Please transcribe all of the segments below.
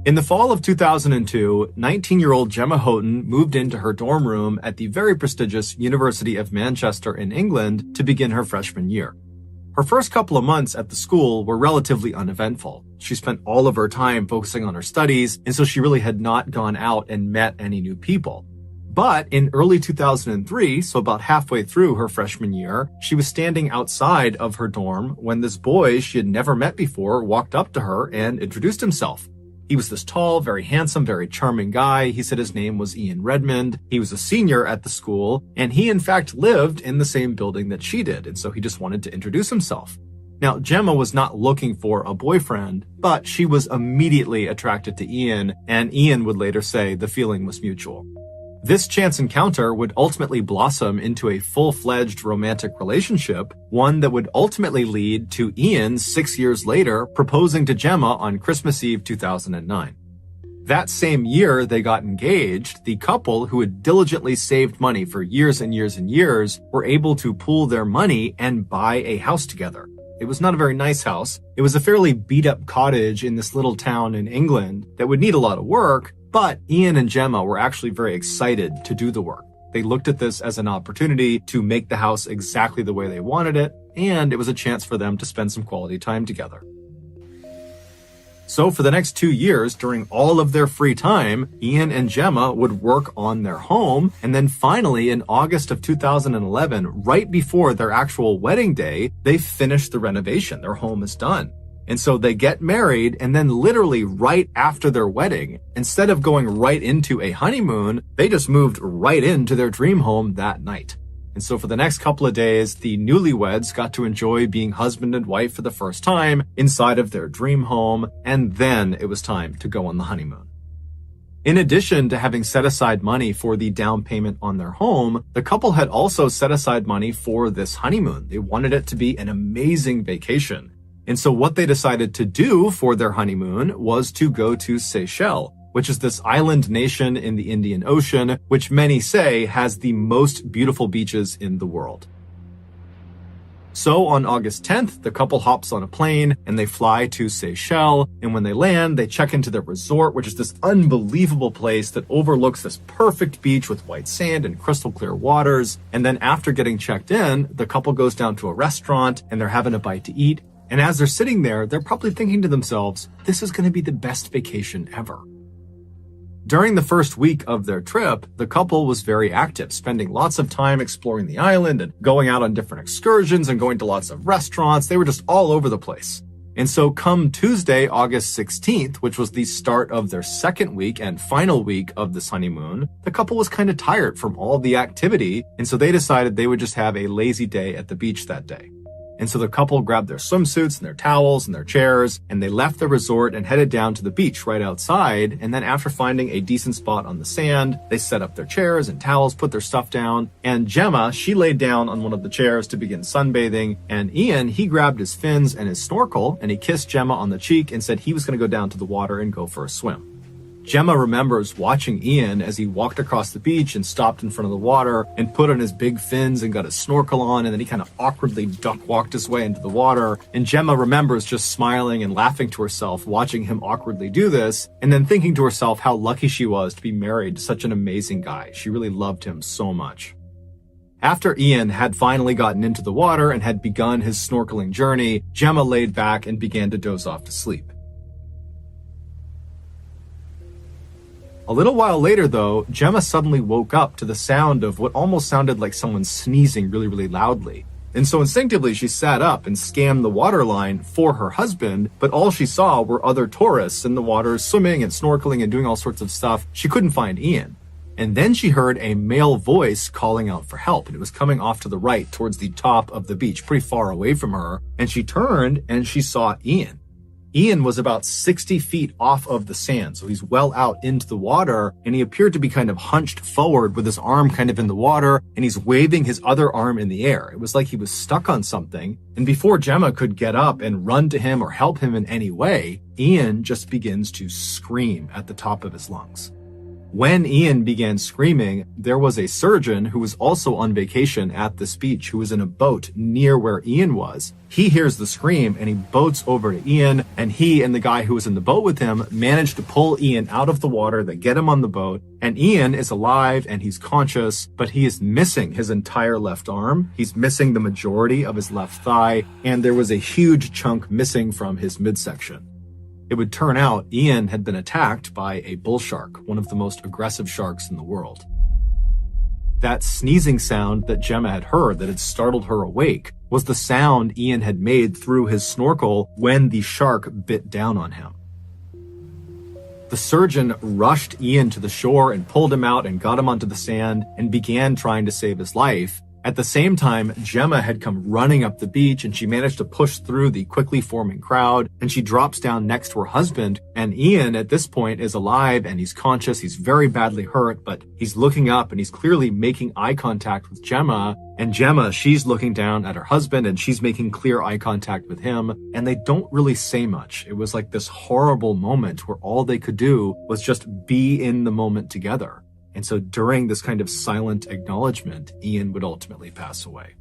In the fall of 2002, 19-year-old Gemma Houghton moved into her dorm room at the very prestigious University of Manchester in England to begin her freshman year. Her first couple of months at the school were relatively uneventful. She spent all of her time focusing on her studies, and so she really had not gone out and met any new people. But in early 2003, so about halfway through her freshman year, she was standing outside of her dorm when this boy she had never met before walked up to her and introduced himself. He was this tall, very handsome, very charming guy. He said his name was Ian Redmond. He was a senior at the school, and he in fact lived in the same building that she did, and so he just wanted to introduce himself. Now, Gemma was not looking for a boyfriend, but she was immediately attracted to Ian, and Ian would later say the feeling was mutual. This chance encounter would ultimately blossom into a full-fledged romantic relationship, one that would ultimately lead to Ian 6 years later proposing to Gemma on Christmas Eve 2009. That same year they got engaged, the couple who had diligently saved money for years and years and years were able to pool their money and buy a house together. It was not a very nice house. It was a fairly beat-up cottage in this little town in England that would need a lot of work, but Ian and Gemma were actually very excited to do the work. They looked at this as an opportunity to make the house exactly the way they wanted it, and it was a chance for them to spend some quality time together. So for the next 2 years, during all of their free time, Ian and Gemma would work on their home, and then finally in August of 2011, right before their actual wedding day, they finished the renovation. Their home is done. And so they get married, and then literally right after their wedding, instead of going right into a honeymoon, they just moved right into their dream home that night. And so for the next couple of days, the newlyweds got to enjoy being husband and wife for the first time inside of their dream home, and then it was time to go on the honeymoon. In addition to having set aside money for the down payment on their home, the couple had also set aside money for this honeymoon. They wanted it to be an amazing vacation. And so what they decided to do for their honeymoon was to go to Seychelles, which is this island nation in the Indian Ocean, which many say has the most beautiful beaches in the world. So on August 10th, the couple hops on a plane and they fly to Seychelles. And when they land, they check into their resort, which is this unbelievable place that overlooks this perfect beach with white sand and crystal clear waters. And then after getting checked in, the couple goes down to a restaurant and they're having a bite to eat. And as they're sitting there, they're probably thinking to themselves, this is going to be the best vacation ever. During the first week of their trip, the couple was very active, spending lots of time exploring the island and going out on different excursions and going to lots of restaurants. They were just all over the place. And so come Tuesday, August 16th, which was the start of their second week and final week of this honeymoon, the couple was kind of tired from all the activity. And so they decided they would just have a lazy day at the beach that day. And so the couple grabbed their swimsuits and their towels and their chairs, and they left the resort and headed down to the beach right outside. And then after finding a decent spot on the sand, they set up their chairs and towels, put their stuff down. And Gemma, she laid down on one of the chairs to begin sunbathing. And Ian, he grabbed his fins and his snorkel, and he kissed Gemma on the cheek and said he was going to go down to the water and go for a swim. Gemma remembers watching Ian as he walked across the beach and stopped in front of the water and put on his big fins and got his snorkel on, and then he kind of awkwardly duck walked his way into the water. And Gemma remembers just smiling and laughing to herself watching him awkwardly do this, and then thinking to herself how lucky she was to be married to such an amazing guy. She really loved him so much. After Ian had finally gotten into the water and had begun his snorkeling journey, Gemma laid back and began to doze off to sleep. A little while later, though, Gemma suddenly woke up to the sound of what almost sounded like someone sneezing really, really loudly. And so instinctively, she sat up and scanned the waterline for her husband, but all she saw were other tourists in the water swimming and snorkeling and doing all sorts of stuff. She couldn't find Ian. And then she heard a male voice calling out for help, and it was coming off to the right towards the top of the beach, pretty far away from her. And she turned and she saw Ian. Ian was about 60 feet off of the sand, so he's well out into the water, and he appeared to be kind of hunched forward with his arm kind of in the water, and he's waving his other arm in the air. It was like he was stuck on something, and before Gemma could get up and run to him or help him in any way, Ian just begins to scream at the top of his lungs. When Ian began screaming, there was a surgeon who was also on vacation at this beach who was in a boat near where Ian was. He hears the scream and he boats over to Ian, and he and the guy who was in the boat with him manage to pull Ian out of the water. They get him on the boat, and Ian is alive and he's conscious, but he is missing his entire left arm. He's missing the majority of his left thigh, and there was a huge chunk missing from his midsection. It would turn out Ian had been attacked by a bull shark, one of the most aggressive sharks in the world. That sneezing sound that Gemma had heard that had startled her awake was the sound Ian had made through his snorkel when the shark bit down on him. The surgeon rushed Ian to the shore and pulled him out and got him onto the sand and began trying to save his life. At the same time, Gemma had come running up the beach and she managed to push through the quickly forming crowd, and she drops down next to her husband. And Ian at this point is alive and he's conscious. He's very badly hurt, but he's looking up and he's clearly making eye contact with Gemma. And Gemma, she's looking down at her husband and she's making clear eye contact with him. And they don't really say much. It was like this horrible moment where all they could do was just be in the moment together. And so during this kind of silent acknowledgement, Ian would ultimately pass away.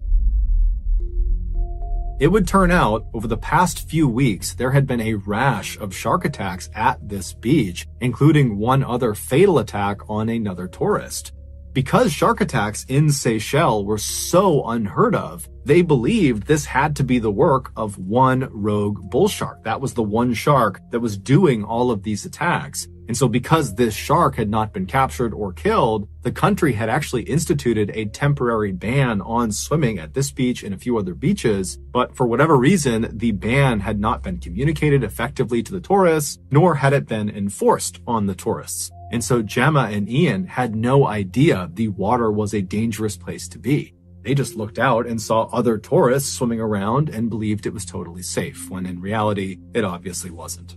It would turn out, over the past few weeks, there had been a rash of shark attacks at this beach, including one other fatal attack on another tourist. Because shark attacks in Seychelles were so unheard of, they believed this had to be the work of one rogue bull shark. That was the one shark that was doing all of these attacks. And so because this shark had not been captured or killed, the country had actually instituted a temporary ban on swimming at this beach and a few other beaches. But for whatever reason, the ban had not been communicated effectively to the tourists, nor had it been enforced on the tourists. And so Gemma and Ian had no idea the water was a dangerous place to be. They just looked out and saw other tourists swimming around and believed it was totally safe, when in reality, it obviously wasn't.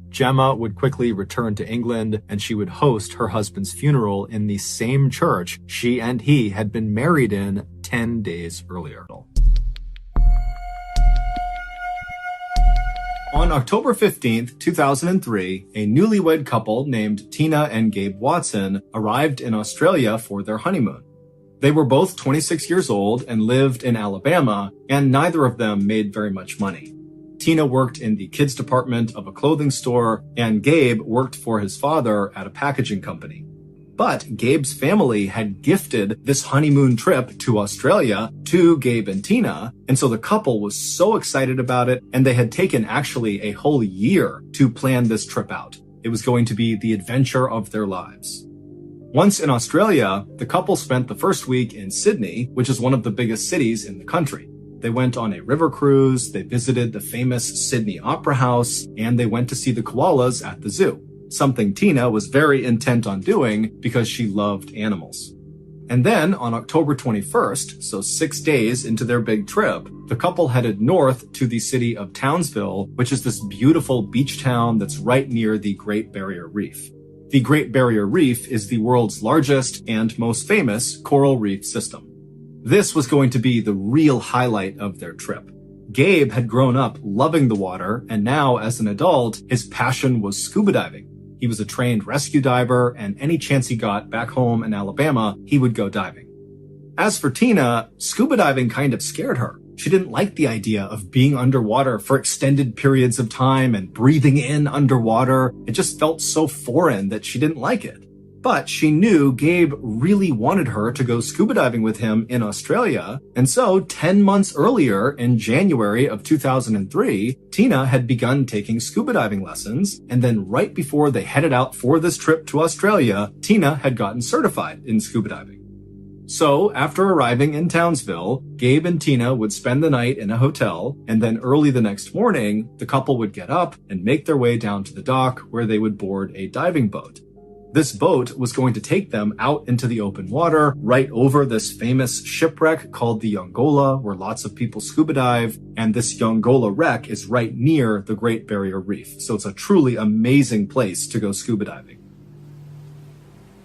Gemma would quickly return to England, and she would host her husband's funeral in the same church she and he had been married in 10 days earlier. On October 15th, 2003, a newlywed couple named Tina and Gabe Watson arrived in Australia for their honeymoon. They were both 26 years old and lived in Alabama, and neither of them made very much money. Tina worked in the kids department of a clothing store, and Gabe worked for his father at a packaging company. But Gabe's family had gifted this honeymoon trip to Australia to Gabe and Tina, and so the couple was so excited about it, and they had taken actually a whole year to plan this trip out. It was going to be the adventure of their lives. Once in Australia, the couple spent the first week in Sydney, which is one of the biggest cities in the country. They went on a river cruise, they visited the famous Sydney Opera House, and they went to see the koalas at the zoo, something Tina was very intent on doing because she loved animals. And then on October 21st, so 6 days into their big trip, the couple headed north to the city of Townsville, which is this beautiful beach town that's right near the Great Barrier Reef. The Great Barrier Reef is the world's largest and most famous coral reef system. This was going to be the real highlight of their trip. Gabe had grown up loving the water, and now as an adult, his passion was scuba diving. He was a trained rescue diver, and any chance he got back home in Alabama, he would go diving. As for Tina, scuba diving kind of scared her. She didn't like the idea of being underwater for extended periods of time and breathing in underwater. It just felt so foreign that she didn't like it. But she knew Gabe really wanted her to go scuba diving with him in Australia, and so 10 months earlier, in January of 2003, Tina had begun taking scuba diving lessons, and then right before they headed out for this trip to Australia, Tina had gotten certified in scuba diving. So, after arriving in Townsville, Gabe and Tina would spend the night in a hotel, and then early the next morning, the couple would get up and make their way down to the dock where they would board a diving boat. This boat was going to take them out into the open water, right over this famous shipwreck called the Yongola, where lots of people scuba dive, and this Yongola wreck is right near the Great Barrier Reef, so it's a truly amazing place to go scuba diving.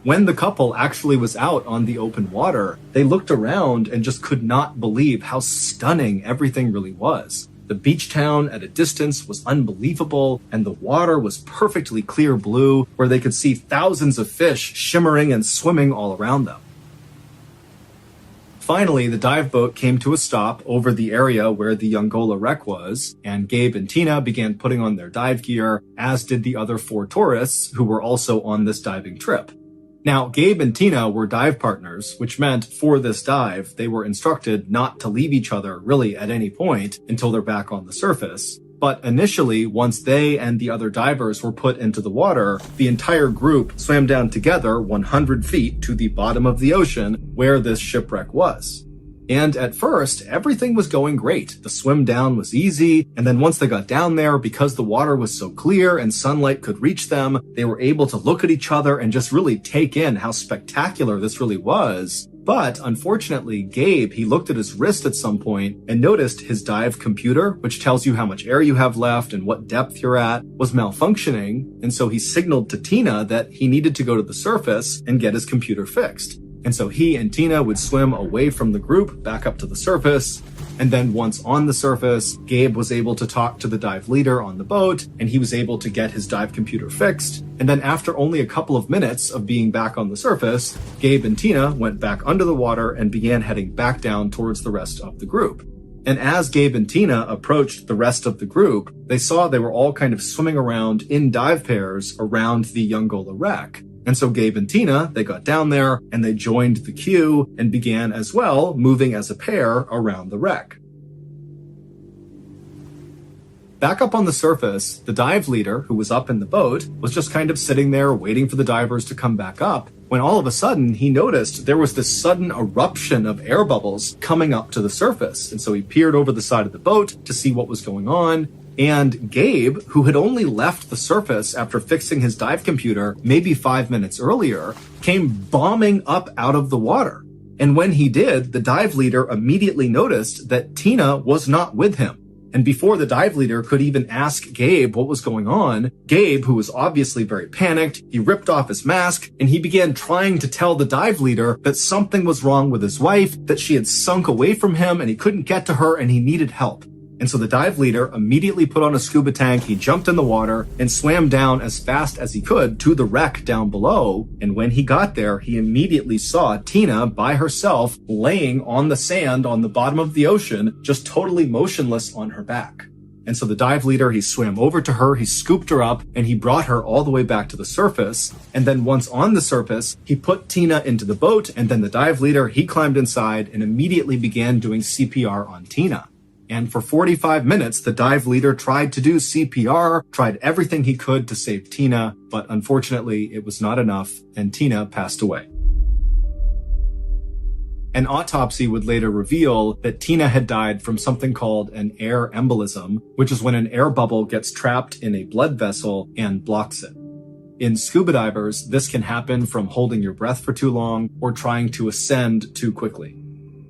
When the couple actually was out on the open water, they looked around and just could not believe how stunning everything really was. The beach town at a distance was unbelievable, and the water was perfectly clear blue, where they could see thousands of fish shimmering and swimming all around them. Finally, the dive boat came to a stop over the area where the Yongola wreck was, and Gabe and Tina began putting on their dive gear, as did the other 4 tourists who were also on this diving trip. Now, Gabe and Tina were dive partners, which meant for this dive, they were instructed not to leave each other really at any point until they're back on the surface. But initially, once they and the other divers were put into the water, the entire group swam down together 100 feet to the bottom of the ocean where this shipwreck was. And at first, everything was going great. The swim down was easy, and then once they got down there, because the water was so clear and sunlight could reach them, they were able to look at each other and just really take in how spectacular this really was. But unfortunately, Gabe, he looked at his wrist at some point and noticed his dive computer, which tells you how much air you have left and what depth you're at, was malfunctioning. And so he signaled to Tina that he needed to go to the surface and get his computer fixed. And so he and Tina would swim away from the group back up to the surface. And then once on the surface, Gabe was able to talk to the dive leader on the boat, and he was able to get his dive computer fixed. And then after only a couple of minutes of being back on the surface, Gabe and Tina went back under the water and began heading back down towards the rest of the group. And as Gabe and Tina approached the rest of the group, they saw they were all kind of swimming around in dive pairs around the Yongola wreck. And so Gabe and Tina, they got down there and they joined the queue and began as well moving as a pair around the wreck. Back up on the surface, the dive leader, who was up in the boat, was just kind of sitting there waiting for the divers to come back up, when all of a sudden he noticed there was this sudden eruption of air bubbles coming up to the surface. And so he peered over the side of the boat to see what was going on. And Gabe, who had only left the surface after fixing his dive computer maybe 5 minutes earlier, came bombing up out of the water. And when he did, the dive leader immediately noticed that Tina was not with him. And before the dive leader could even ask Gabe what was going on, Gabe, who was obviously very panicked, he ripped off his mask and he began trying to tell the dive leader that something was wrong with his wife, that she had sunk away from him and he couldn't get to her and he needed help. And so the dive leader immediately put on a scuba tank, he jumped in the water and swam down as fast as he could to the wreck down below. And when he got there, he immediately saw Tina by herself laying on the sand on the bottom of the ocean, just totally motionless on her back. And so the dive leader, he swam over to her, he scooped her up, and he brought her all the way back to the surface. And then once on the surface, he put Tina into the boat, and then the dive leader, he climbed inside and immediately began doing CPR on Tina. And for 45 minutes, the dive leader tried to do CPR, tried everything he could to save Tina, but unfortunately it was not enough, and Tina passed away. An autopsy would later reveal that Tina had died from something called an air embolism, which is when an air bubble gets trapped in a blood vessel and blocks it. In scuba divers, this can happen from holding your breath for too long or trying to ascend too quickly.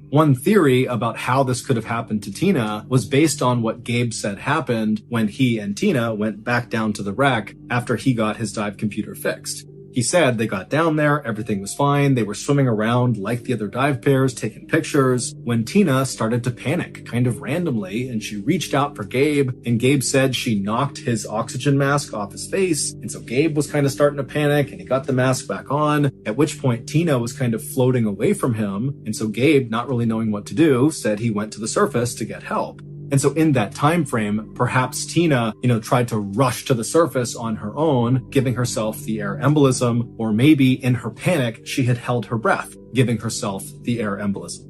One theory about how this could have happened to Tina was based on what Gabe said happened when he and Tina went back down to the wreck after he got his dive computer fixed. He said they got down there, everything was fine, they were swimming around like the other dive pairs, taking pictures, when Tina started to panic, kind of randomly, and she reached out for Gabe, and Gabe said she knocked his oxygen mask off his face, and so Gabe was kind of starting to panic, and he got the mask back on, at which point Tina was kind of floating away from him, and so Gabe, not really knowing what to do, said he went to the surface to get help. And so in that time frame, perhaps Tina, tried to rush to the surface on her own, giving herself the air embolism, or maybe in her panic, she had held her breath, giving herself the air embolism.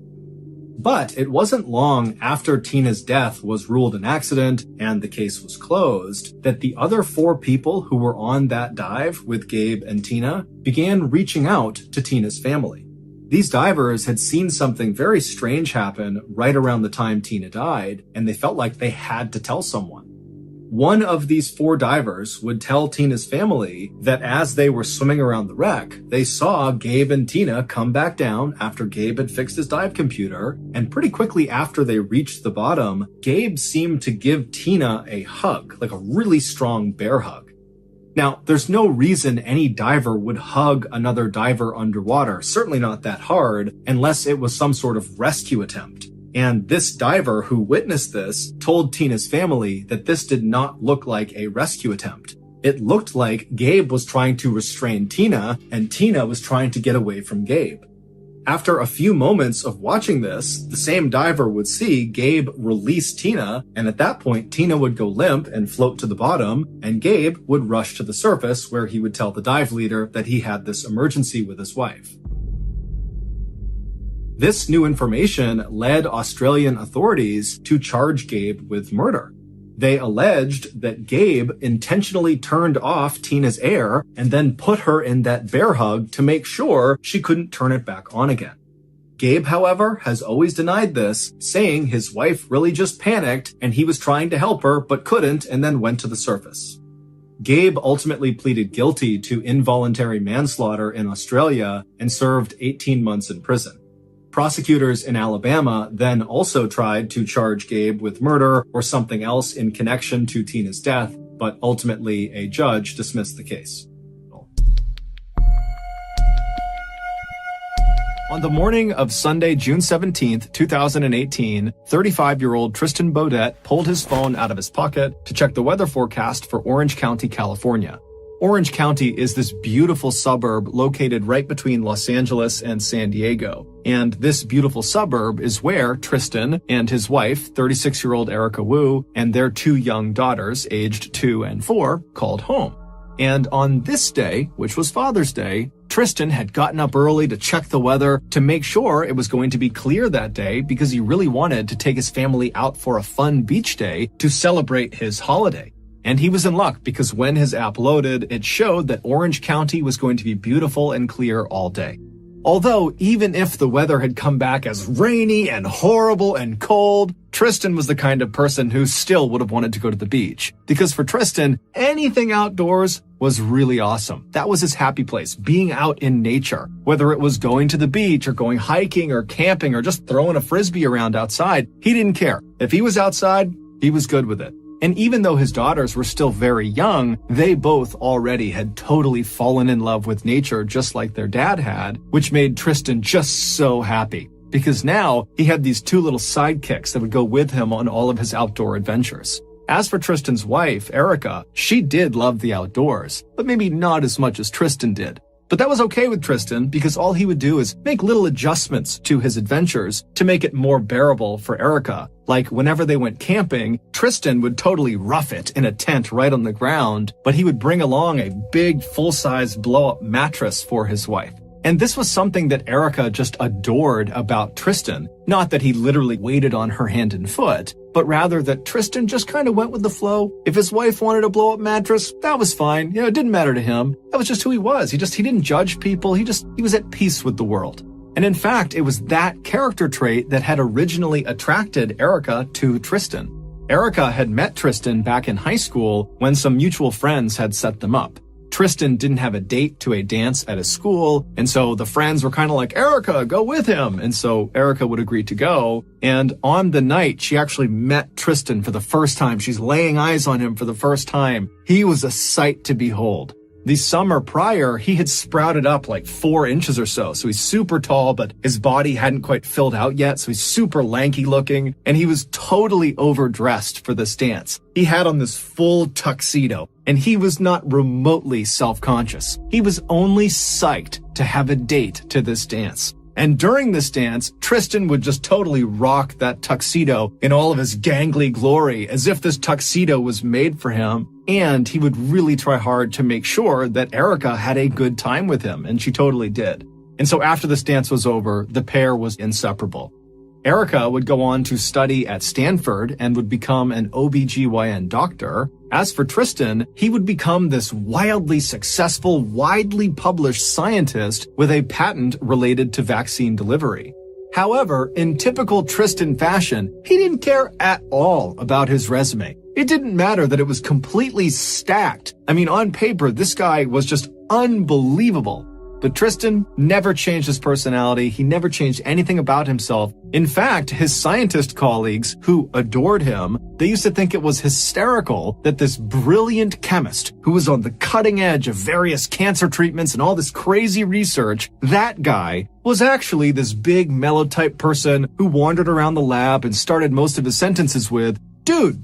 But it wasn't long after Tina's death was ruled an accident and the case was closed that the other 4 people who were on that dive with Gabe and Tina began reaching out to Tina's family. These divers had seen something very strange happen right around the time Tina died, and they felt like they had to tell someone. One of these 4 divers would tell Tina's family that as they were swimming around the wreck, they saw Gabe and Tina come back down after Gabe had fixed his dive computer, and pretty quickly after they reached the bottom, Gabe seemed to give Tina a hug, like a really strong bear hug. Now, there's no reason any diver would hug another diver underwater, certainly not that hard, unless it was some sort of rescue attempt. And this diver who witnessed this told Tina's family that this did not look like a rescue attempt. It looked like Gabe was trying to restrain Tina, and Tina was trying to get away from Gabe. After a few moments of watching this, the same diver would see Gabe release Tina, and at that point, Tina would go limp and float to the bottom, and Gabe would rush to the surface where he would tell the dive leader that he had this emergency with his wife. This new information led Australian authorities to charge Gabe with murder. They alleged that Gabe intentionally turned off Tina's air and then put her in that bear hug to make sure she couldn't turn it back on again. Gabe, however, has always denied this, saying his wife really just panicked and he was trying to help her but couldn't and then went to the surface. Gabe ultimately pleaded guilty to involuntary manslaughter in Australia and served 18 months in prison. Prosecutors in Alabama then also tried to charge Gabe with murder or something else in connection to Tina's death, but ultimately a judge dismissed the case. On the morning of Sunday, June 17th, 2018, 35-year-old Tristan Baudet pulled his phone out of his pocket to check the weather forecast for Orange County, California. Orange County is this beautiful suburb located right between Los Angeles and San Diego. And this beautiful suburb is where Tristan and his wife, 36-year-old Erica Wu, and their 2 young daughters, aged 2 and 4, called home. And on this day, which was Father's Day, Tristan had gotten up early to check the weather to make sure it was going to be clear that day because he really wanted to take his family out for a fun beach day to celebrate his holiday. And he was in luck because when his app loaded, it showed that Orange County was going to be beautiful and clear all day. Although, even if the weather had come back as rainy and horrible and cold, Tristan was the kind of person who still would have wanted to go to the beach. Because for Tristan, anything outdoors was really awesome. That was his happy place, being out in nature. Whether it was going to the beach or going hiking or camping or just throwing a frisbee around outside, he didn't care. If he was outside, he was good with it. And even though his daughters were still very young, they both already had totally fallen in love with nature just like their dad had, which made Tristan just so happy. Because now he had these 2 little sidekicks that would go with him on all of his outdoor adventures. As for Tristan's wife, Erica, she did love the outdoors, but maybe not as much as Tristan did. But that was okay with Tristan because all he would do is make little adjustments to his adventures to make it more bearable for Erica. Like whenever they went camping, Tristan would totally rough it in a tent right on the ground, but he would bring along a big full-size blow-up mattress for his wife. And this was something that Erica just adored about Tristan. Not that he literally waited on her hand and foot, but rather that Tristan just kind of went with the flow. If his wife wanted a blow-up mattress, that was fine. It didn't matter to him. That was just who he was. He didn't judge people. He was at peace with the world. And in fact, it was that character trait that had originally attracted Erica to Tristan. Erica had met Tristan back in high school when some mutual friends had set them up. Tristan didn't have a date to a dance at his school, and so the friends were kind of like, Erica, go with him. And so Erica would agree to go. And on the night, she actually met Tristan for the first time. She's laying eyes on him for the first time. He was a sight to behold. The summer prior, he had sprouted up like 4 inches or so. So he's super tall, but his body hadn't quite filled out yet. So he's super lanky looking, and he was totally overdressed for this dance. He had on this full tuxedo, and he was not remotely self-conscious. He was only psyched to have a date to this dance. And during this dance, Tristan would just totally rock that tuxedo in all of his gangly glory, as if this tuxedo was made for him. And he would really try hard to make sure that Erica had a good time with him, and she totally did. And so after this dance was over, the pair was inseparable. Erica would go on to study at Stanford and would become an OBGYN doctor. As for Tristan, he would become this wildly successful, widely published scientist with a patent related to vaccine delivery. However, in typical Tristan fashion, he didn't care at all about his resume. It didn't matter that it was completely stacked. I mean, on paper, this guy was just unbelievable. But Tristan never changed his personality. He never changed anything about himself. In fact, his scientist colleagues, who adored him, they used to think it was hysterical that this brilliant chemist, who was on the cutting edge of various cancer treatments and all this crazy research, that guy was actually this big mellow type person who wandered around the lab and started most of his sentences with, "Dude."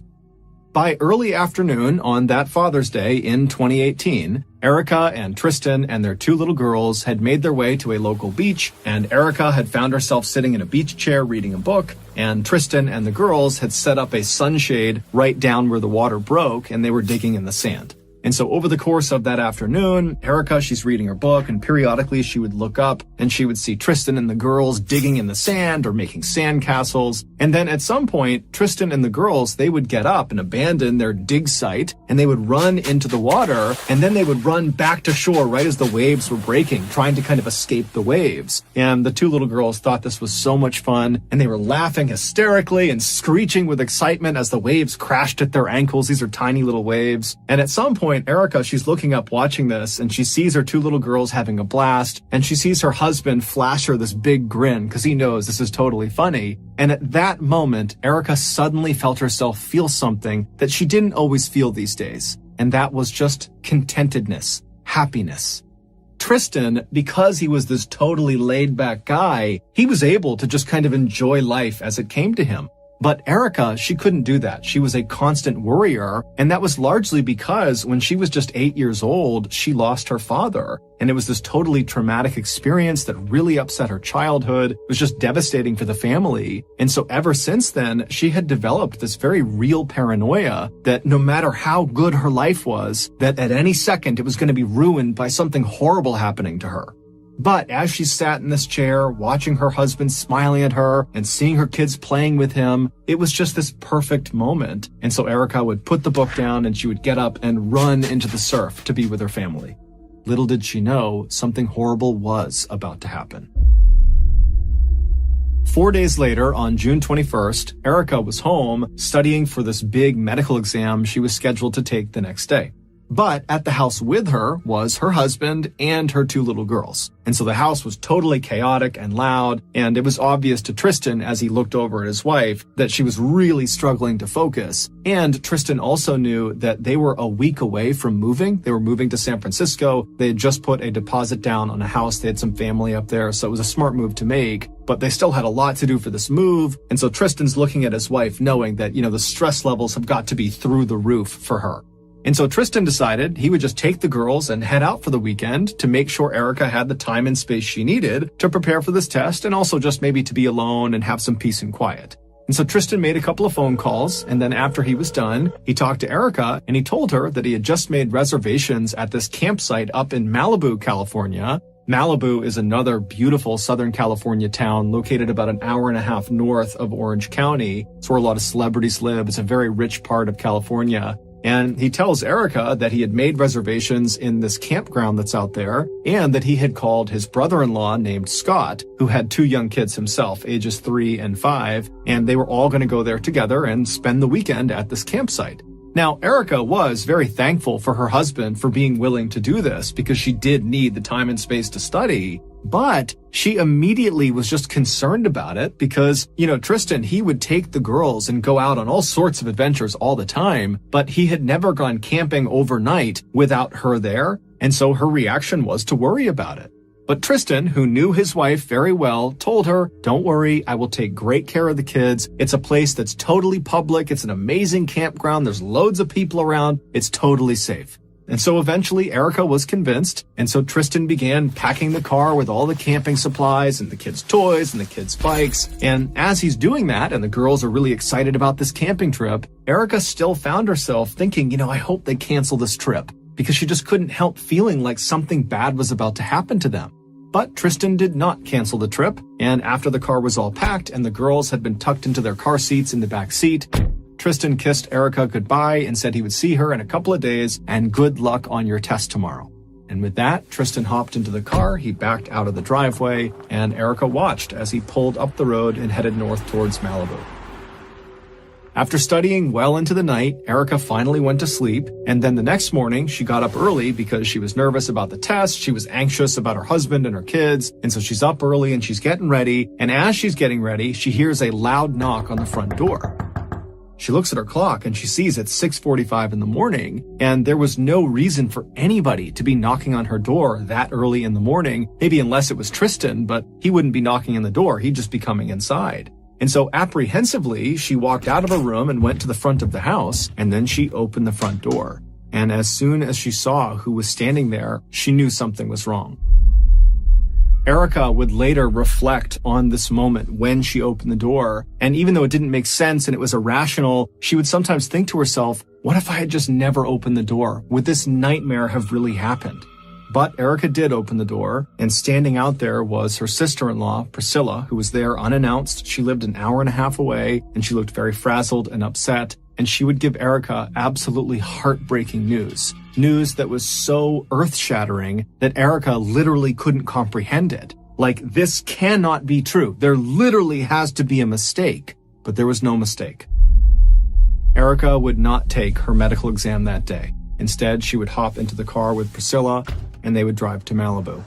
By early afternoon on that Father's Day in 2018, Erica and Tristan and their two little girls had made their way to a local beach, and Erica had found herself sitting in a beach chair reading a book, and Tristan and the girls had set up a sunshade right down where the water broke, and they were digging in the sand. And so over the course of that afternoon, Erica, she's reading her book, and periodically she would look up and she would see Tristan and the girls digging in the sand or making sand castles. And then at some point, Tristan and the girls, they would get up and abandon their dig site, and they would run into the water, and then they would run back to shore right as the waves were breaking, trying to kind of escape the waves. And the two little girls thought this was so much fun, and they were laughing hysterically and screeching with excitement as the waves crashed at their ankles. These are tiny little waves. And at some point, Erica, she's looking up watching this, and she sees her two little girls having a blast, and she sees her husband flash her this big grin because he knows this is totally funny. And at that moment, Erica suddenly felt herself feel something that she didn't always feel these days. And that was just contentedness, happiness. Tristan, because he was this totally laid back guy, he was able to just kind of enjoy life as it came to him. But Erica, she couldn't do that. She was a constant worrier, and that was largely because when she was just 8 years old, she lost her father. And it was this totally traumatic experience that really upset her childhood. It was just devastating for the family. And so ever since then, she had developed this very real paranoia that no matter how good her life was, that at any second it was going to be ruined by something horrible happening to her. But as she sat in this chair, watching her husband smiling at her and seeing her kids playing with him, it was just this perfect moment. And so Erica would put the book down and she would get up and run into the surf to be with her family. Little did she know, something horrible was about to happen. 4 days later, on June 21st, Erica was home studying for this big medical exam she was scheduled to take the next day. But at the house with her was her husband and her two little girls. And so the house was totally chaotic and loud, and it was obvious to Tristan as he looked over at his wife that she was really struggling to focus. And Tristan also knew that they were a week away from moving. They were moving to San Francisco. They had just put a deposit down on a house. They had some family up there, so it was a smart move to make. But they still had a lot to do for this move. And so Tristan's looking at his wife knowing that, the stress levels have got to be through the roof for her. And so Tristan decided he would just take the girls and head out for the weekend to make sure Erica had the time and space she needed to prepare for this test, and also just maybe to be alone and have some peace and quiet. And so Tristan made a couple of phone calls, and then after he was done, he talked to Erica and he told her that he had just made reservations at this campsite up in Malibu, California. Malibu is another beautiful Southern California town located about an hour and a half north of Orange County. It's where a lot of celebrities live. It's a very rich part of California. And he tells Erica that he had made reservations in this campground that's out there, and that he had called his brother-in-law named Scott, who had two young kids himself, ages 3 and 5, and they were all going to go there together and spend the weekend at this campsite. Now, Erica was very thankful for her husband for being willing to do this because she did need the time and space to study. But she immediately was just concerned about it because, Tristan, he would take the girls and go out on all sorts of adventures all the time, but he had never gone camping overnight without her there. And so her reaction was to worry about it. But Tristan, who knew his wife very well, told her, "Don't worry, I will take great care of the kids. It's a place that's totally public. It's an amazing campground. There's loads of people around. It's totally safe." And so eventually Erica was convinced, and so Tristan began packing the car with all the camping supplies and the kids' toys and the kids' bikes. And as he's doing that, and the girls are really excited about this camping trip, Erica still found herself thinking, I hope they cancel this trip, because she just couldn't help feeling like something bad was about to happen to them. But Tristan did not cancel the trip, and after the car was all packed and the girls had been tucked into their car seats in the back seat, Tristan kissed Erica goodbye and said he would see her in a couple of days, and good luck on your test tomorrow. And with that, Tristan hopped into the car, he backed out of the driveway, and Erica watched as he pulled up the road and headed north towards Malibu. After studying well into the night, Erica finally went to sleep, and then the next morning she got up early because she was nervous about the test, she was anxious about her husband and her kids, and so she's up early and she's getting ready, and as she's getting ready, she hears a loud knock on the front door. She looks at her clock and she sees it's 6:45 in the morning, and there was no reason for anybody to be knocking on her door that early in the morning, maybe unless it was Tristan, but he wouldn't be knocking on the door, he'd just be coming inside. And so apprehensively, she walked out of her room and went to the front of the house, and then she opened the front door. And as soon as she saw who was standing there, she knew something was wrong. Erica would later reflect on this moment when she opened the door, and even though it didn't make sense and it was irrational, she would sometimes think to herself, what if I had just never opened the door? Would this nightmare have really happened? But Erica did open the door, and standing out there was her sister-in-law, Priscilla, who was there unannounced. She lived an hour and a half away, and she looked very frazzled and upset, and she would give Erica absolutely heartbreaking news. News that was so earth-shattering that Erica literally couldn't comprehend it. Like, this cannot be true. There literally has to be a mistake. But there was no mistake. Erica would not take her medical exam that day. Instead, she would hop into the car with Priscilla, and they would drive to Malibu.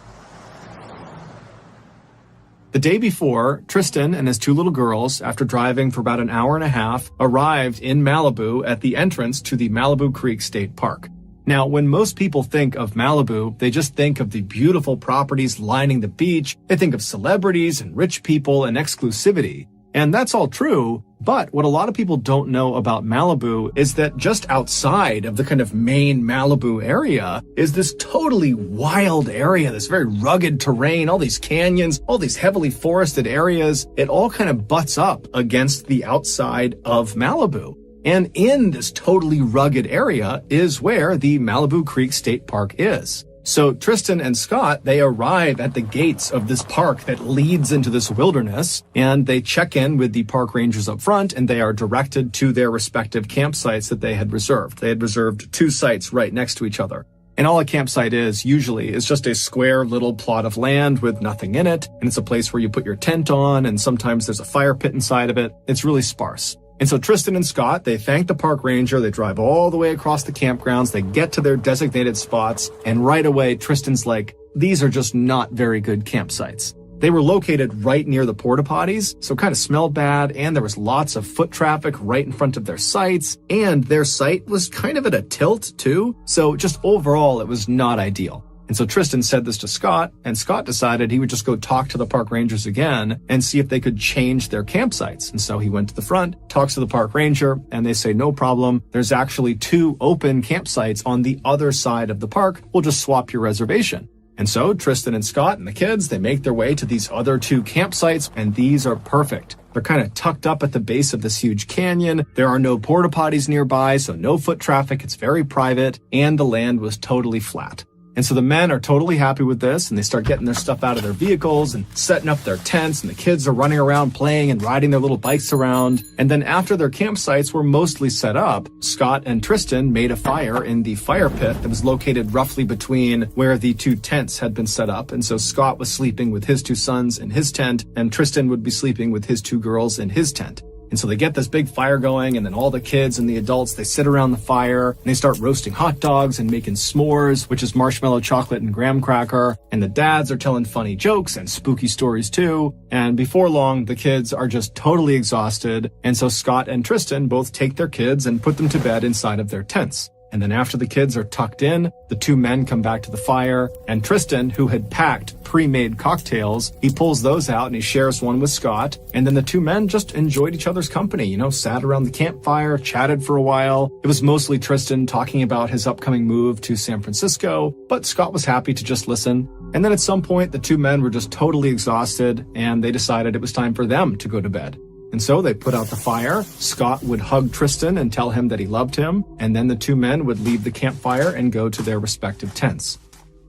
The day before, Tristan and his two little girls, after driving for about an hour and a half, arrived in Malibu at the entrance to the Malibu Creek State Park. Now, when most people think of Malibu, they just think of the beautiful properties lining the beach. They think of celebrities and rich people and exclusivity. And that's all true, but what a lot of people don't know about Malibu is that just outside of the kind of main Malibu area is this totally wild area, this very rugged terrain, all these canyons, all these heavily forested areas. It all kind of butts up against the outside of Malibu. And in this totally rugged area is where the Malibu Creek State Park is. So Tristan and Scott, they arrive at the gates of this park that leads into this wilderness, and they check in with the park rangers up front, and they are directed to their respective campsites that they had reserved. They had reserved 2 sites right next to each other. And all a campsite is, usually, is just a square little plot of land with nothing in it, and it's a place where you put your tent on, and sometimes there's a fire pit inside of it. It's really sparse. And so Tristan and Scott, they thank the park ranger, they drive all the way across the campgrounds, they get to their designated spots, and right away Tristan's like, these are just not very good campsites. They were located right near the porta potties, so kind of smelled bad, and there was lots of foot traffic right in front of their sites, and their site was kind of at a tilt too, so just overall it was not ideal. And so Tristan said this to Scott, and Scott decided he would just go talk to the park rangers again and see if they could change their campsites. And so he went to the front, talks to the park ranger, and they say, no problem. There's actually 2 open campsites on the other side of the park. We'll just swap your reservation. And so Tristan and Scott and the kids, they make their way to these other 2 campsites, and these are perfect. They're kind of tucked up at the base of this huge canyon. There are no porta potties nearby, so no foot traffic. It's very private, and the land was totally flat. And so the men are totally happy with this, and they start getting their stuff out of their vehicles and setting up their tents, and the kids are running around playing and riding their little bikes around. And then after their campsites were mostly set up, Scott and Tristan made a fire in the fire pit that was located roughly between where the 2 tents had been set up. And so Scott was sleeping with his 2 sons in his tent, and Tristan would be sleeping with his 2 girls in his tent. And so they get this big fire going, and then all the kids and the adults, they sit around the fire, and they start roasting hot dogs and making s'mores, which is marshmallow chocolate and graham cracker. And the dads are telling funny jokes and spooky stories too. And before long, the kids are just totally exhausted. And so Scott and Tristan both take their kids and put them to bed inside of their tents. And then after the kids are tucked in, the 2 men come back to the fire, and Tristan, who had packed pre-made cocktails, he pulls those out and he shares one with Scott. And then the 2 men just enjoyed each other's company, sat around the campfire, chatted for a while. It was mostly Tristan talking about his upcoming move to San Francisco, but Scott was happy to just listen. And then at some point, the 2 men were just totally exhausted, and they decided it was time for them to go to bed. And so they put out the fire. Scott would hug Tristan and tell him that he loved him, and then the 2 men would leave the campfire and go to their respective tents.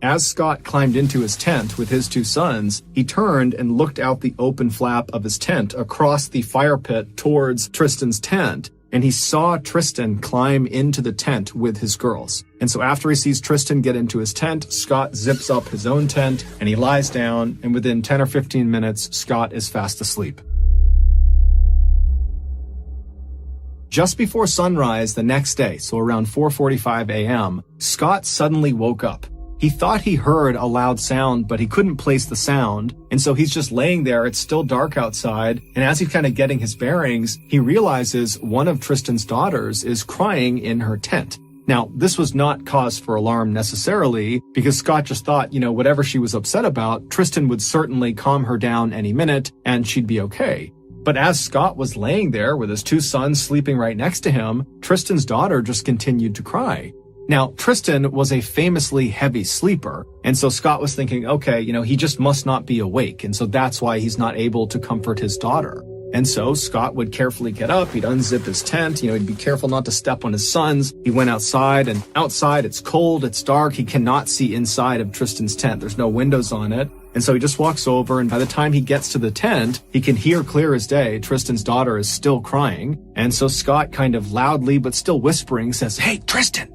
As Scott climbed into his tent with his 2 sons, he turned and looked out the open flap of his tent across the fire pit towards Tristan's tent, and he saw Tristan climb into the tent with his girls. And so after he sees Tristan get into his tent, Scott zips up his own tent, and he lies down, and within 10 or 15 minutes, Scott is fast asleep. Just before sunrise the next day, so around 4:45 a.m., Scott suddenly woke up. He thought he heard a loud sound, but he couldn't place the sound, and so he's just laying there. It's still dark outside, and as he's kind of getting his bearings, he realizes one of Tristan's daughters is crying in her tent. Now, this was not cause for alarm necessarily, because Scott just thought, whatever she was upset about, Tristan would certainly calm her down any minute, and she'd be okay. But as Scott was laying there with his two sons sleeping right next to him, Tristan's daughter just continued to cry. Now, Tristan was a famously heavy sleeper, and so Scott was thinking, okay, he just must not be awake, and so that's why he's not able to comfort his daughter. And so Scott would carefully get up, he'd unzip his tent, he'd be careful not to step on his sons. He went outside, and outside it's cold, it's dark, he cannot see inside of Tristan's tent. There's no windows on it. And so he just walks over, and by the time he gets to the tent, he can hear clear as day Tristan's daughter is still crying. And so Scott kind of loudly but still whispering says, "Hey, Tristan,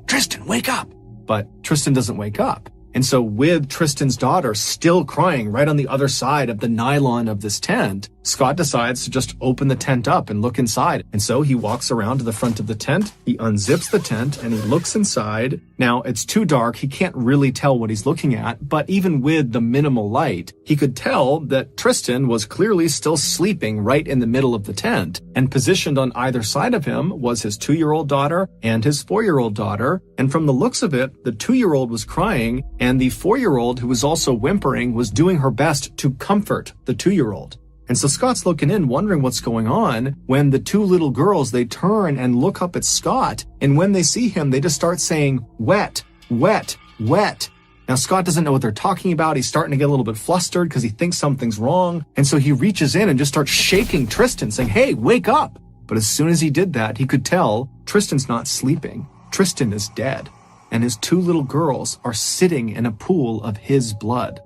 wake up." But Tristan doesn't wake up. And so with Tristan's daughter still crying right on the other side of the nylon of this tent, Scott decides to just open the tent up and look inside. And so he walks around to the front of the tent, he unzips the tent, and he looks inside. Now, it's too dark, he can't really tell what he's looking at, but even with the minimal light, he could tell that Tristan was clearly still sleeping right in the middle of the tent, and positioned on either side of him was his 2-year-old daughter and his 4-year-old daughter. And from the looks of it, the 2-year-old was crying, and the 4-year-old, who was also whimpering, was doing her best to comfort the 2-year-old. And so Scott's looking in, wondering what's going on, when the two little girls, they turn and look up at Scott, and when they see him, they just start saying, "Wet, wet, wet." Now, Scott doesn't know what they're talking about. He's starting to get a little bit flustered because he thinks something's wrong, and so he reaches in and just starts shaking Tristan, saying, "Hey, wake up." But as soon as he did that, he could tell Tristan's not sleeping. Tristan is dead, and his two little girls are sitting in a pool of his blood.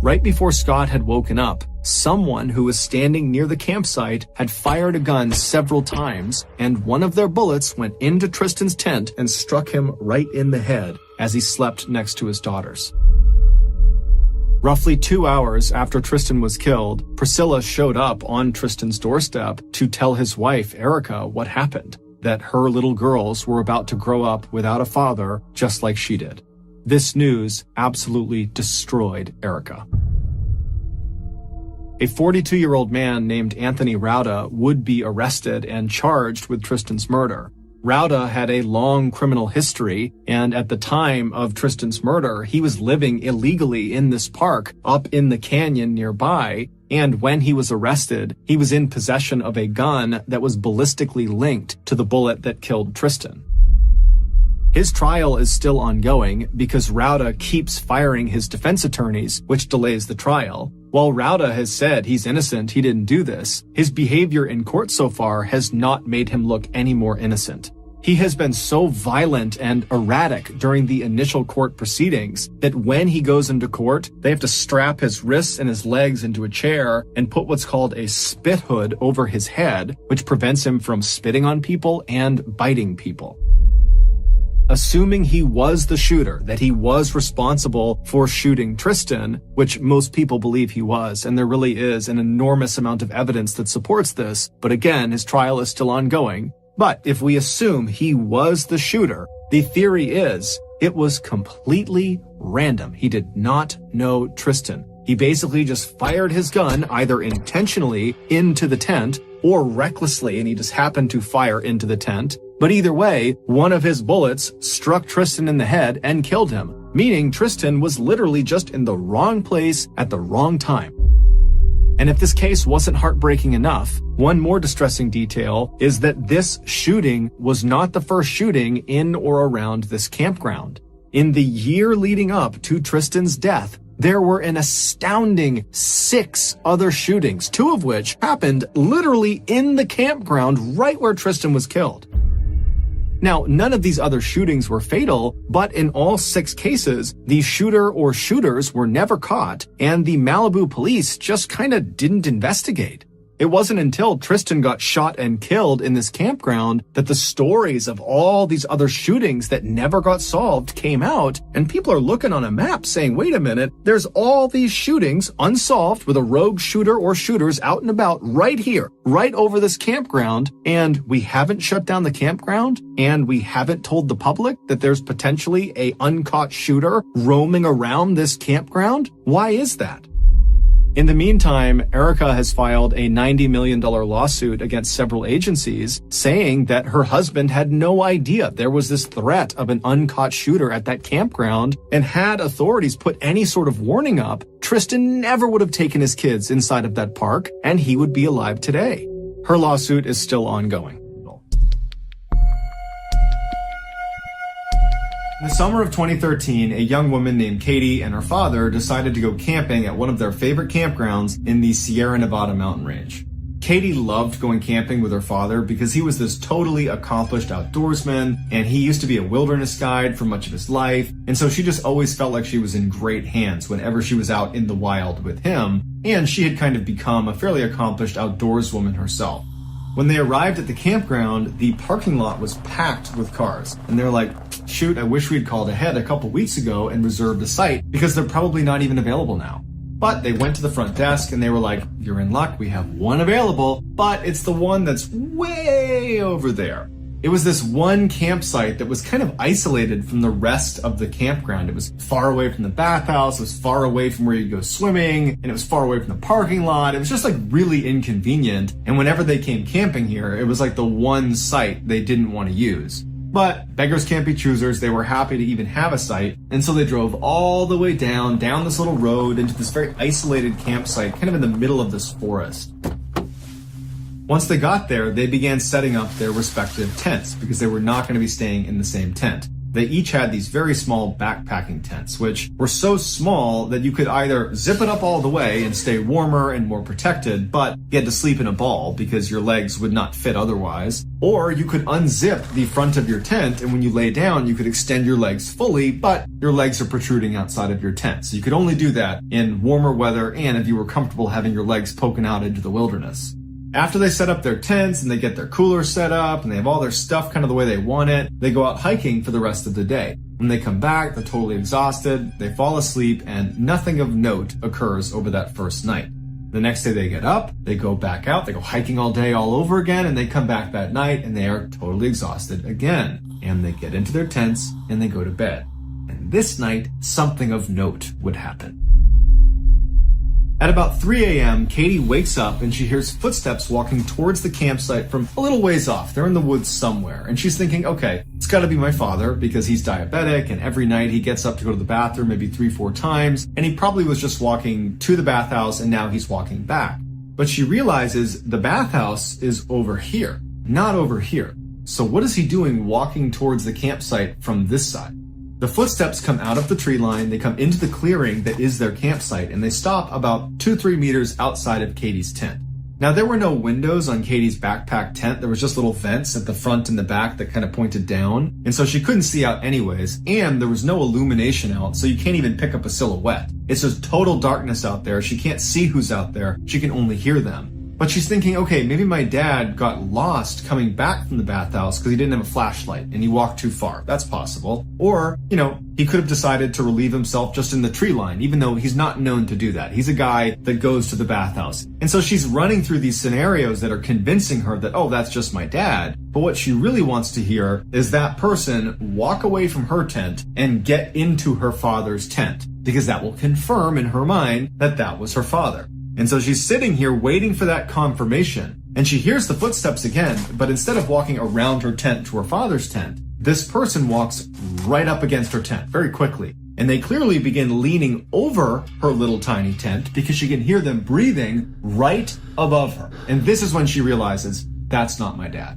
Right before Scott had woken up, someone who was standing near the campsite had fired a gun several times, and one of their bullets went into Tristan's tent and struck him right in the head as he slept next to his daughters. Roughly 2 hours after Tristan was killed, Priscilla showed up on Tristan's doorstep to tell his wife, Erica, what happened, that her little girls were about to grow up without a father, just like she did. This news absolutely destroyed Erica. A 42-year-old man named Anthony Rauda would be arrested and charged with Tristan's murder. Rauda had a long criminal history, and at the time of Tristan's murder, he was living illegally in this park up in the canyon nearby, and when he was arrested, he was in possession of a gun that was ballistically linked to the bullet that killed Tristan. His trial is still ongoing because Rauda keeps firing his defense attorneys, which delays the trial. While Rauda has said he's innocent, he didn't do this, his behavior in court so far has not made him look any more innocent. He has been so violent and erratic during the initial court proceedings that when he goes into court, they have to strap his wrists and his legs into a chair and put what's called a spit hood over his head, which prevents him from spitting on people and biting people. Assuming he was the shooter, that he was responsible for shooting Tristan, which most people believe he was, and there really is an enormous amount of evidence that supports this, but again, his trial is still ongoing. But if we assume he was the shooter, the theory is it was completely random. He did not know Tristan. He basically just fired his gun either intentionally into the tent or recklessly, and he just happened to fire into the tent. But either way, one of his bullets struck Tristan in the head and killed him, meaning Tristan was literally just in the wrong place at the wrong time. And if this case wasn't heartbreaking enough, one more distressing detail is that this shooting was not the first shooting in or around this campground. In the year leading up to Tristan's death, there were an astounding 6 other shootings, 2 of which happened literally in the campground right where Tristan was killed. Now, none of these other shootings were fatal, but in all 6 cases, the shooter or shooters were never caught, and the Malibu police just kinda didn't investigate. It wasn't until Tristan got shot and killed in this campground that the stories of all these other shootings that never got solved came out, and people are looking on a map saying, wait a minute, there's all these shootings unsolved with a rogue shooter or shooters out and about right here, right over this campground, and we haven't shut down the campground, and we haven't told the public that there's potentially a uncaught shooter roaming around this campground? Why is that? In the meantime, Erica has filed a $90 million lawsuit against several agencies saying that her husband had no idea there was this threat of an uncaught shooter at that campground, and had authorities put any sort of warning up, Tristan never would have taken his kids inside of that park, and he would be alive today. Her lawsuit is still ongoing. In the summer of 2013, a young woman named Katie and her father decided to go camping at one of their favorite campgrounds in the Sierra Nevada mountain range. Katie loved going camping with her father because he was this totally accomplished outdoorsman, and he used to be a wilderness guide for much of his life, and so she just always felt like she was in great hands whenever she was out in the wild with him, and she had kind of become a fairly accomplished outdoorswoman herself. When they arrived at the campground, the parking lot was packed with cars, and they're like, shoot, I wish we'd called ahead a couple weeks ago and reserved a site because they're probably not even available now. But they went to the front desk and they were like, you're in luck, we have one available, but it's the one that's way over there. It was this one campsite that was kind of isolated from the rest of the campground. It was far away from the bathhouse, it was far away from where you go swimming, and it was far away from the parking lot. It was just like really inconvenient. And whenever they came camping here, it was like the one site they didn't want to use. But beggars can't be choosers. They were happy to even have a site. And so they drove all the way down this little road into this very isolated campsite, kind of in the middle of this forest. Once they got there, they began setting up their respective tents because they were not going to be staying in the same tent. They each had these very small backpacking tents, which were so small that you could either zip it up all the way and stay warmer and more protected, but you had to sleep in a ball because your legs would not fit otherwise. Or you could unzip the front of your tent, and when you lay down, you could extend your legs fully, but your legs are protruding outside of your tent. So you could only do that in warmer weather and if you were comfortable having your legs poking out into the wilderness. After they set up their tents and they get their coolers set up and they have all their stuff kind of the way they want it, they go out hiking for the rest of the day. When they come back, they're totally exhausted, they fall asleep, and nothing of note occurs over that first night. The next day they get up, they go back out, they go hiking all day all over again, and they come back that night and they are totally exhausted again. And they get into their tents and they go to bed. And this night, something of note would happen. At about 3 a.m., Katie wakes up and she hears footsteps walking towards the campsite from a little ways off. They're in the woods somewhere. And she's thinking, okay, it's got to be my father because he's diabetic and every night he gets up to go to the bathroom maybe 3-4 times. And he probably was just walking to the bathhouse and now he's walking back. But she realizes the bathhouse is over here, not over here. So what is he doing walking towards the campsite from this side? The footsteps come out of the tree line, they come into the clearing that is their campsite, and they stop about 2-3 meters outside of Katie's tent. Now, there were no windows on Katie's backpack tent. There was just little vents at the front and the back that kind of pointed down, and so she couldn't see out anyways, and there was no illumination out, so you can't even pick up a silhouette. It's just total darkness out there. She can't see who's out there. She can only hear them. But she's thinking, okay, maybe my dad got lost coming back from the bathhouse because he didn't have a flashlight and he walked too far. That's possible. Or, he could have decided to relieve himself just in the tree line, even though he's not known to do that. He's a guy that goes to the bathhouse. And so she's running through these scenarios that are convincing her that, oh, that's just my dad. But what she really wants to hear is that person walk away from her tent and get into her father's tent, because that will confirm in her mind that that was her father. And so she's sitting here waiting for that confirmation, and she hears the footsteps again, but instead of walking around her tent to her father's tent, this person walks right up against her tent very quickly. And they clearly begin leaning over her little tiny tent because she can hear them breathing right above her. And this is when she realizes, that's not my dad.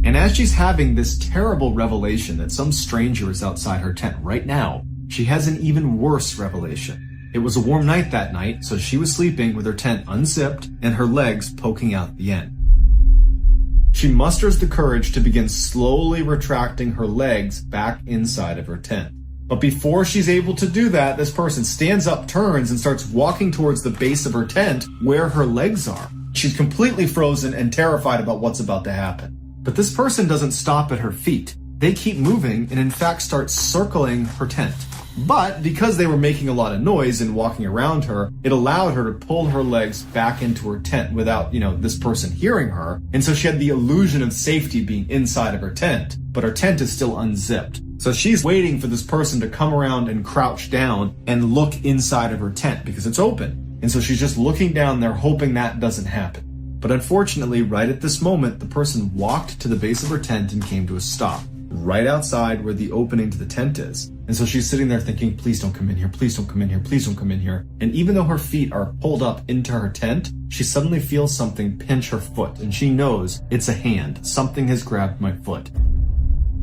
And as she's having this terrible revelation that some stranger is outside her tent right now, she has an even worse revelation. It was a warm night that night, so she was sleeping with her tent unzipped and her legs poking out the end. She musters the courage to begin slowly retracting her legs back inside of her tent. But before she's able to do that, this person stands up, turns, and starts walking towards the base of her tent where her legs are. She's completely frozen and terrified about what's about to happen. But this person doesn't stop at her feet. They keep moving and in fact start circling her tent. But because they were making a lot of noise and walking around her, it allowed her to pull her legs back into her tent without, this person hearing her. And so she had the illusion of safety being inside of her tent, but her tent is still unzipped. So she's waiting for this person to come around and crouch down and look inside of her tent because it's open. And so she's just looking down there hoping that doesn't happen. But unfortunately, right at this moment, the person walked to the base of her tent and came to a stop right outside where the opening to the tent is. And so she's sitting there thinking, please don't come in here, please don't come in here, please don't come in here. And even though her feet are pulled up into her tent, she suddenly feels something pinch her foot and she knows it's a hand. Something has grabbed my foot.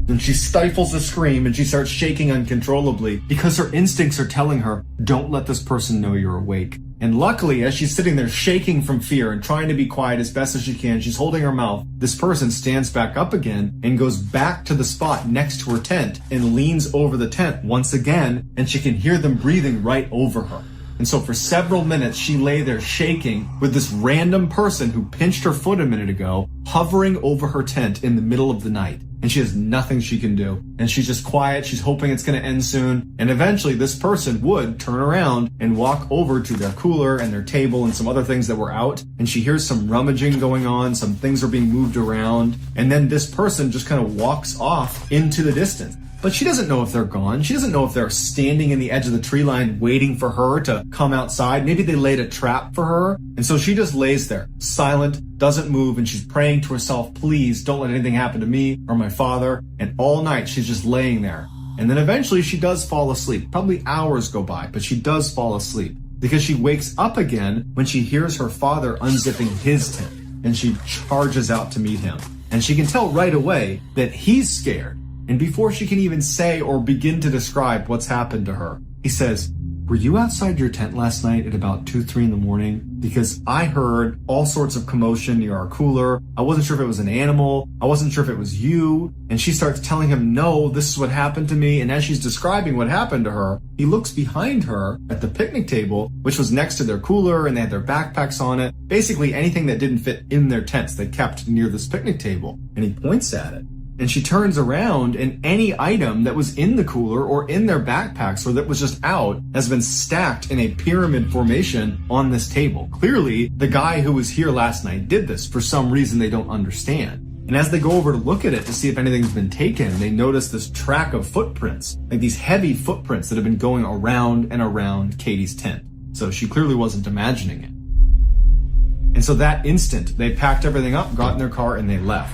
Then she stifles a scream and she starts shaking uncontrollably because her instincts are telling her, don't let this person know you're awake. And luckily, as she's sitting there shaking from fear and trying to be quiet as best as she can, she's holding her mouth, this person stands back up again and goes back to the spot next to her tent and leans over the tent once again, and she can hear them breathing right over her. And so for several minutes, she lay there shaking with this random person who pinched her foot a minute ago, hovering over her tent in the middle of the night. And she has nothing she can do. And she's just quiet. She's hoping it's going to end soon. And eventually this person would turn around and walk over to their cooler and their table and some other things that were out. And she hears some rummaging going on. Some things are being moved around. And then this person just kind of walks off into the distance. But she doesn't know if they're gone. She doesn't know if they're standing in the edge of the tree line waiting for her to come outside. Maybe they laid a trap for her. And so she just lays there, silent, doesn't move, and she's praying to herself, please don't let anything happen to me or my father. And all night she's just laying there. And then eventually she does fall asleep. Probably hours go by, but she does fall asleep because she wakes up again when she hears her father unzipping his tent. And she charges out to meet him. And she can tell right away that he's scared. And before she can even say or begin to describe what's happened to her, he says, were you outside your tent last night at about 2, 3 in the morning? Because I heard all sorts of commotion near our cooler. I wasn't sure if it was an animal. I wasn't sure if it was you. And she starts telling him, no, this is what happened to me. And as she's describing what happened to her, he looks behind her at the picnic table, which was next to their cooler, and they had their backpacks on it. Basically anything that didn't fit in their tents they kept near this picnic table. And he points at it. And she turns around and any item that was in the cooler or in their backpacks or that was just out has been stacked in a pyramid formation on this table. Clearly, the guy who was here last night did this for some reason they don't understand. And as they go over to look at it to see if anything's been taken, they notice this track of footprints, like these heavy footprints that have been going around and around Katie's tent. So she clearly wasn't imagining it. And so that instant, they packed everything up, got in their car, and they left.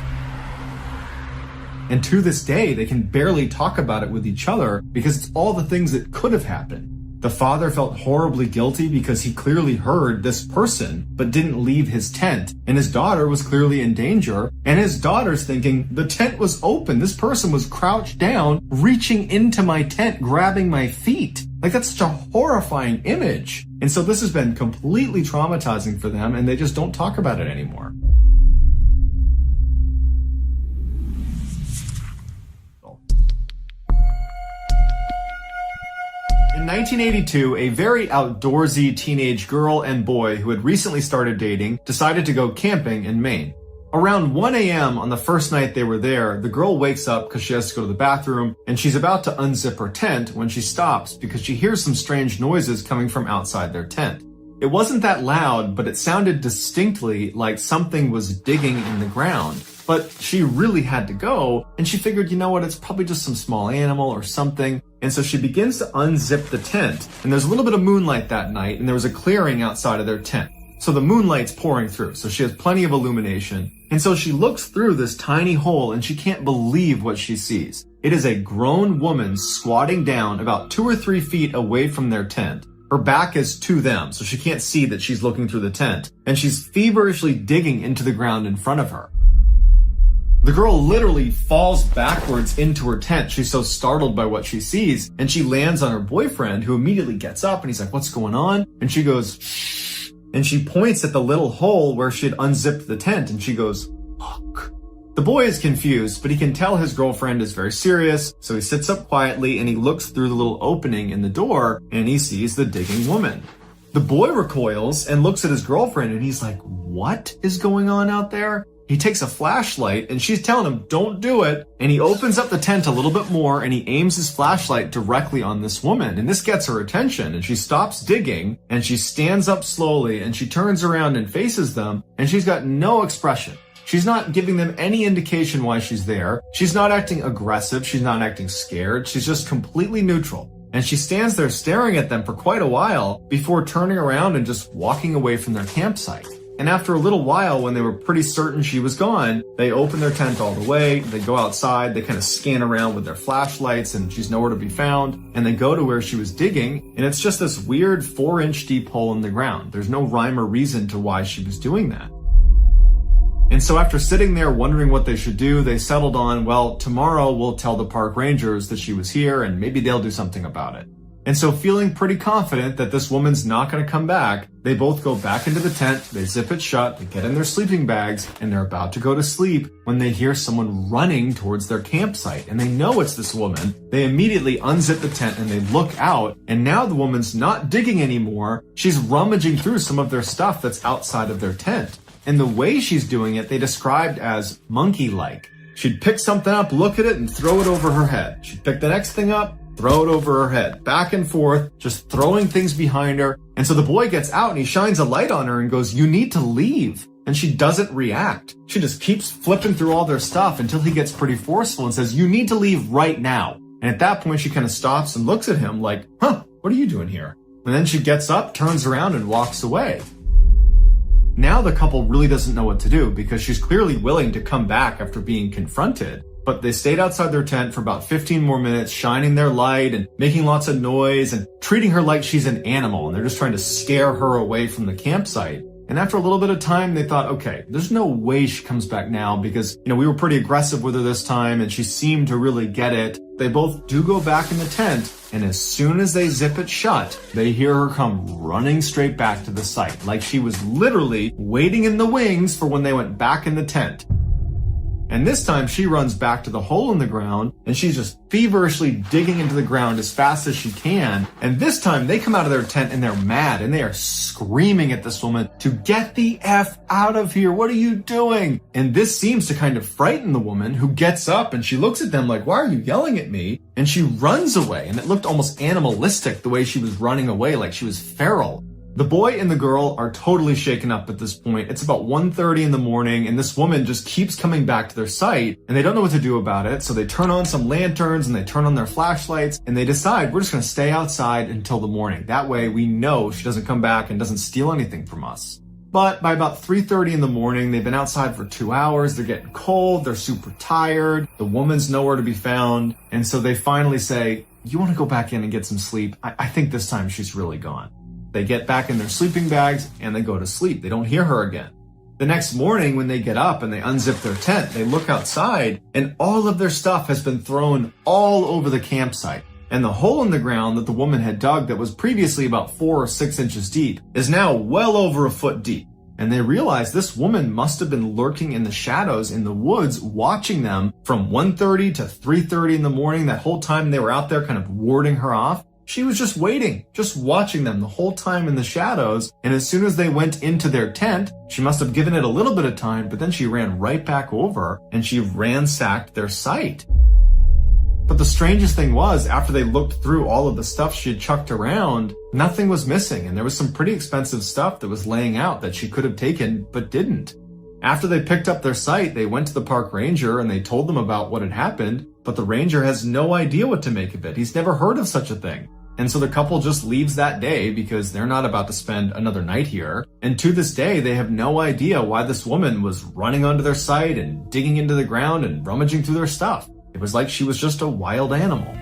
And to this day, they can barely talk about it with each other because it's all the things that could have happened. The father felt horribly guilty because he clearly heard this person, but didn't leave his tent. And his daughter was clearly in danger. And his daughter's thinking, the tent was open. This person was crouched down, reaching into my tent, grabbing my feet. Like, that's such a horrifying image. And so this has been completely traumatizing for them, and they just don't talk about it anymore. In 1982, a very outdoorsy teenage girl and boy who had recently started dating decided to go camping in Maine. Around 1 a.m. on the first night they were there, the girl wakes up because she has to go to the bathroom, and she's about to unzip her tent when she stops because she hears some strange noises coming from outside their tent. It wasn't that loud, but it sounded distinctly like something was digging in the ground. But she really had to go, and she figured, you know what, it's probably just some small animal or something. And so she begins to unzip the tent, and there's a little bit of moonlight that night, and there was a clearing outside of their tent. So the moonlight's pouring through, so she has plenty of illumination. And so she looks through this tiny hole, and she can't believe what she sees. It is a grown woman squatting down about 2 or 3 feet away from their tent. Her back is to them, so she can't see that she's looking through the tent, and she's feverishly digging into the ground in front of her. The girl literally falls backwards into her tent. She's so startled by what she sees, and she lands on her boyfriend, who immediately gets up and he's like, what's going on? And she goes, shh. And she points at the little hole where she had unzipped the tent, and she goes, look. The boy is confused, but he can tell his girlfriend is very serious, so he sits up quietly and he looks through the little opening in the door and he sees the digging woman. The boy recoils and looks at his girlfriend and he's like, what is going on out there? He takes a flashlight and she's telling him, don't do it. And he opens up the tent a little bit more and he aims his flashlight directly on this woman. And this gets her attention and she stops digging and she stands up slowly and she turns around and faces them and she's got no expression. She's not giving them any indication why she's there. She's not acting aggressive. She's not acting scared. She's just completely neutral. And she stands there staring at them for quite a while before turning around and just walking away from their campsite. And after a little while, when they were pretty certain she was gone, they open their tent all the way, they go outside, they kind of scan around with their flashlights and she's nowhere to be found, and they go to where she was digging, and it's just this weird 4-inch deep hole in the ground. There's no rhyme or reason to why she was doing that. And so after sitting there wondering what they should do, they settled on, well, tomorrow we'll tell the park rangers that she was here and maybe they'll do something about it. And so feeling pretty confident that this woman's not going to come back, they both go back into the tent, they zip it shut, they get in their sleeping bags, and they're about to go to sleep when they hear someone running towards their campsite. And they know it's this woman. They immediately unzip the tent and they look out, and now the woman's not digging anymore. She's rummaging through some of their stuff that's outside of their tent. And the way she's doing it, they described as monkey-like. She'd pick something up, look at it, and throw it over her head. She'd pick the next thing up, throw it over her head, back and forth, just throwing things behind her. And so the boy gets out and he shines a light on her and goes, you need to leave. And she doesn't react. She just keeps flipping through all their stuff until he gets pretty forceful and says, you need to leave right now. And at that point, she kind of stops and looks at him like, what are you doing here? And then she gets up, turns around and walks away. Now the couple really doesn't know what to do because she's clearly willing to come back after being confronted. But they stayed outside their tent for about 15 more minutes, shining their light and making lots of noise and treating her like she's an animal. And they're just trying to scare her away from the campsite. And after a little bit of time, they thought, okay, there's no way she comes back now because, we were pretty aggressive with her this time and she seemed to really get it. They both do go back in the tent. And as soon as they zip it shut, they hear her come running straight back to the site, like she was literally waiting in the wings for when they went back in the tent. And this time she runs back to the hole in the ground and she's just feverishly digging into the ground as fast as she can. And this time they come out of their tent and they're mad and they are screaming at this woman to get the F out of here. What are you doing? And this seems to kind of frighten the woman, who gets up and she looks at them like, why are you yelling at me? And she runs away, and it looked almost animalistic the way she was running away, like she was feral. The boy and the girl are totally shaken up at this point. It's about 1:30 in the morning and this woman just keeps coming back to their site and they don't know what to do about it. So they turn on some lanterns and they turn on their flashlights and they decide we're just going to stay outside until the morning. That way we know she doesn't come back and doesn't steal anything from us. But by about 3:30 in the morning, they've been outside for 2 hours. They're getting cold. They're super tired. The woman's nowhere to be found. And so they finally say, you want to go back in and get some sleep? I think this time she's really gone. They get back in their sleeping bags and they go to sleep. They don't hear her again. The next morning when they get up and they unzip their tent, they look outside and all of their stuff has been thrown all over the campsite. And the hole in the ground that the woman had dug that was previously about 4 or 6 inches deep is now well over a foot deep. And they realize this woman must have been lurking in the shadows in the woods, watching them from 1:30 to 3:30 in the morning. That whole time they were out there kind of warding her off. She was just waiting, just watching them the whole time in the shadows. And as soon as they went into their tent, she must have given it a little bit of time, but then she ran right back over and she ransacked their site. But the strangest thing was, after they looked through all of the stuff she had chucked around, nothing was missing. And there was some pretty expensive stuff that was laying out that she could have taken, but didn't. After they picked up their site, they went to the park ranger and they told them about what had happened, but the ranger has no idea what to make of it. He's never heard of such a thing. And so the couple just leaves that day because they're not about to spend another night here. And to this day, they have no idea why this woman was running onto their site and digging into the ground and rummaging through their stuff. It was like she was just a wild animal.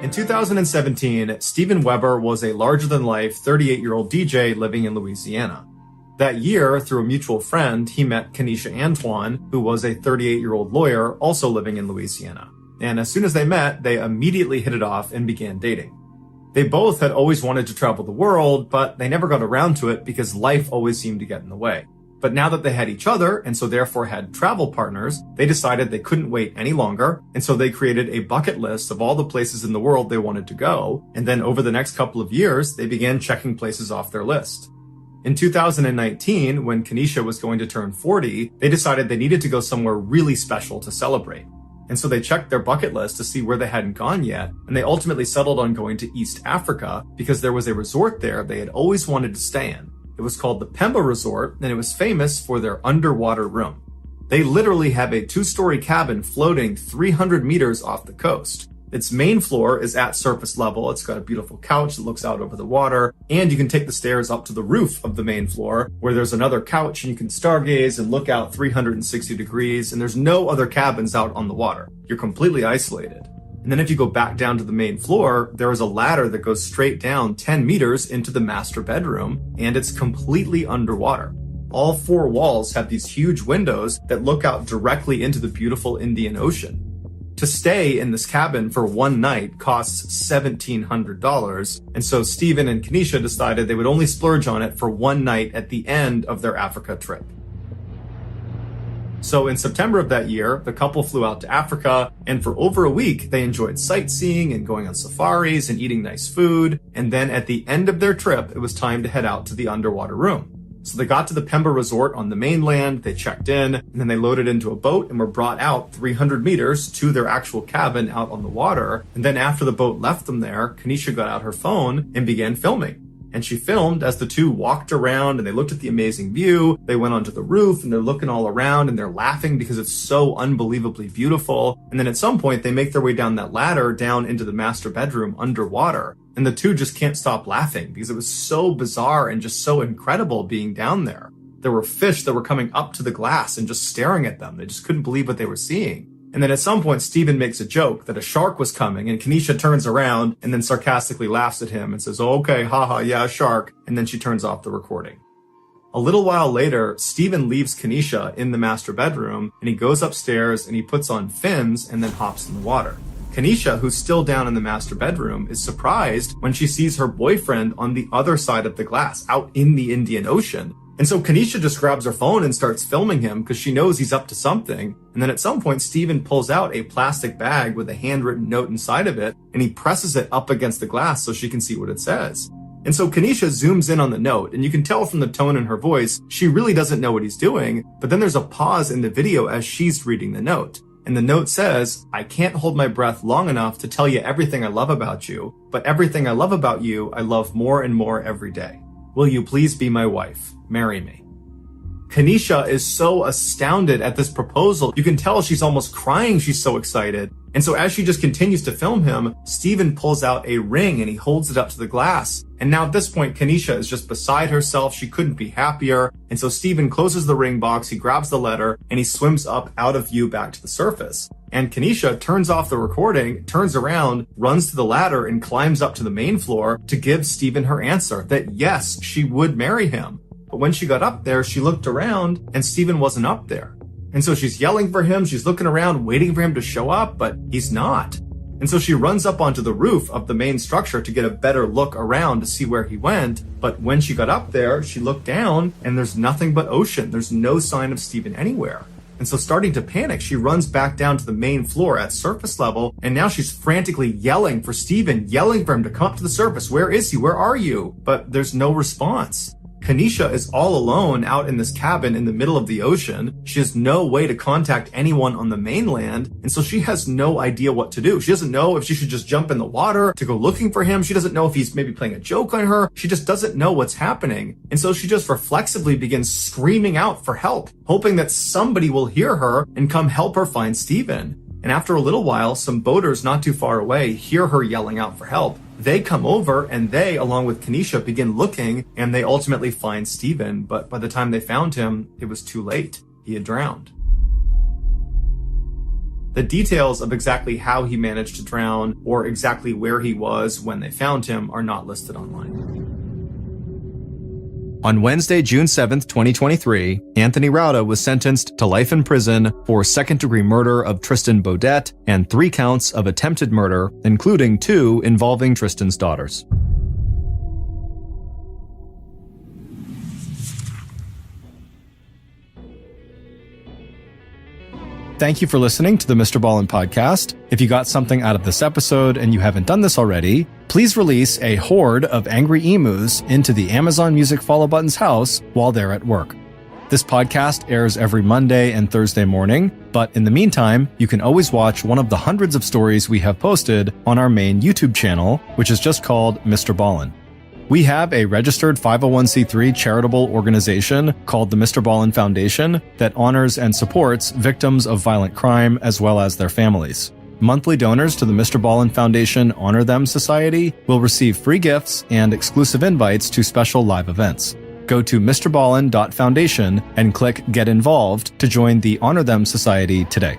In 2017, Steven Weber was a larger-than-life 38-year-old DJ living in Louisiana. That year, through a mutual friend, he met Kenesha Antoine, who was a 38-year-old lawyer also living in Louisiana. And as soon as they met, they immediately hit it off and began dating. They both had always wanted to travel the world, but they never got around to it because life always seemed to get in the way. But now that they had each other, and so therefore had travel partners, they decided they couldn't wait any longer, and so they created a bucket list of all the places in the world they wanted to go, and then over the next couple of years, they began checking places off their list. In 2019, when Kenesha was going to turn 40, they decided they needed to go somewhere really special to celebrate. And so they checked their bucket list to see where they hadn't gone yet, and they ultimately settled on going to East Africa because there was a resort there they had always wanted to stay in. It was called the Pemba Resort, and it was famous for their underwater room. They literally have a 2-story cabin floating 300 meters off the coast. Its main floor is at surface level. It's got a beautiful couch that looks out over the water, and you can take the stairs up to the roof of the main floor where there's another couch and you can stargaze and look out 360 degrees, and there's no other cabins out on the water. You're completely isolated. And then if you go back down to the main floor, there is a ladder that goes straight down 10 meters into the master bedroom, and it's completely underwater. All 4 walls have these huge windows that look out directly into the beautiful Indian Ocean. To stay in this cabin for one night costs $1,700, and so Steven and Kenesha decided they would only splurge on it for one night at the end of their Africa trip. So in September of that year, the couple flew out to Africa, and for over a week, they enjoyed sightseeing and going on safaris and eating nice food, and then at the end of their trip, it was time to head out to the underwater room. So they got to the Pemba Resort on the mainland, they checked in, and then they loaded into a boat and were brought out 300 meters to their actual cabin out on the water. And then after the boat left them there, Kenesha got out her phone and began filming. And she filmed as the two walked around and they looked at the amazing view. They went onto the roof and they're looking all around and they're laughing because it's so unbelievably beautiful. And then at some point they make their way down that ladder down into the master bedroom underwater. And the two just can't stop laughing because it was so bizarre and just so incredible being down there. There were fish that were coming up to the glass and just staring at them. They just couldn't believe what they were seeing. And then at some point, Steven makes a joke that a shark was coming, and Kenesha turns around and then sarcastically laughs at him and says, "Oh, okay, haha, yeah, a shark." And then she turns off the recording. A little while later, Steven leaves Kenesha in the master bedroom, and he goes upstairs and he puts on fins and then hops in the water. Kenesha, who's still down in the master bedroom, is surprised when she sees her boyfriend on the other side of the glass, out in the Indian Ocean. And so Kenesha just grabs her phone and starts filming him because she knows he's up to something. And then at some point, Steven pulls out a plastic bag with a handwritten note inside of it, and he presses it up against the glass so she can see what it says. And so Kenesha zooms in on the note, and you can tell from the tone in her voice, she really doesn't know what he's doing. But then there's a pause in the video as she's reading the note. And the note says, "I can't hold my breath long enough to tell you everything I love about you, but everything I love about you, I love more and more every day. Will you please be my wife? Marry me." Kenesha is so astounded at this proposal. You can tell she's almost crying. She's so excited. And so as she just continues to film him, Steven pulls out a ring and he holds it up to the glass. And now at this point, Kenesha is just beside herself. She couldn't be happier. And so Steven closes the ring box, he grabs the letter, and he swims up out of view back to the surface. And Kenesha turns off the recording, turns around, runs to the ladder, and climbs up to the main floor to give Steven her answer that yes, she would marry him. But when she got up there, she looked around and Steven wasn't up there. And so she's yelling for him, she's looking around, waiting for him to show up, but he's not. And so she runs up onto the roof of the main structure to get a better look around to see where he went. But when she got up there, she looked down and there's nothing but ocean. There's no sign of Steven anywhere. And so starting to panic, she runs back down to the main floor at surface level. And now she's frantically yelling for Steven, yelling for him to come up to the surface. Where is he? Where are you? But there's no response. Kenesha is all alone out in this cabin in the middle of the ocean. She has no way to contact anyone on the mainland, and so she has no idea what to do. She doesn't know if she should just jump in the water to go looking for him. She doesn't know if he's maybe playing a joke on her. She just doesn't know what's happening. And so she just reflexively begins screaming out for help, hoping that somebody will hear her and come help her find Steven. And after a little while, some boaters not too far away hear her yelling out for help. They come over and they, along with Kenesha, begin looking and they ultimately find Steven. But by the time they found him, it was too late. He had drowned. The details of exactly how he managed to drown or exactly where he was when they found him are not listed online. On Wednesday, June 7th, 2023, Anthony Rauda was sentenced to life in prison for second-degree murder of Tristan Beaudet and 3 counts of attempted murder, including 2 involving Tristan's daughters. Thank you for listening to the MrBallen podcast. If you got something out of this episode and you haven't done this already, please release a horde of angry emus into the Amazon Music follow button's house while they're at work. This podcast airs every Monday and Thursday morning, but in the meantime, you can always watch one of the hundreds of stories we have posted on our main YouTube channel, which is just called MrBallen. We have a registered 501c3 charitable organization called the MrBallen Foundation that honors and supports victims of violent crime as well as their families. Monthly donors to the MrBallen Foundation Honor Them Society will receive free gifts and exclusive invites to special live events. Go to MrBallen.Foundation and click Get Involved to join the Honor Them Society today.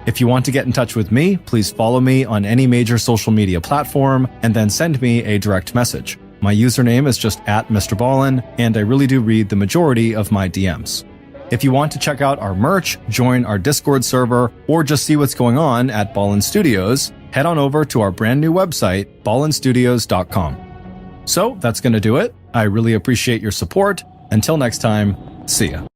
If you want to get in touch with me, please follow me on any major social media platform and then send me a direct message. My username is just @MrBallen, and I really do read the majority of my DMs. If you want to check out our merch, join our Discord server, or just see what's going on at Ballen Studios, head on over to our brand new website, ballenstudios.com. So that's going to do it. I really appreciate your support. Until next time, see ya.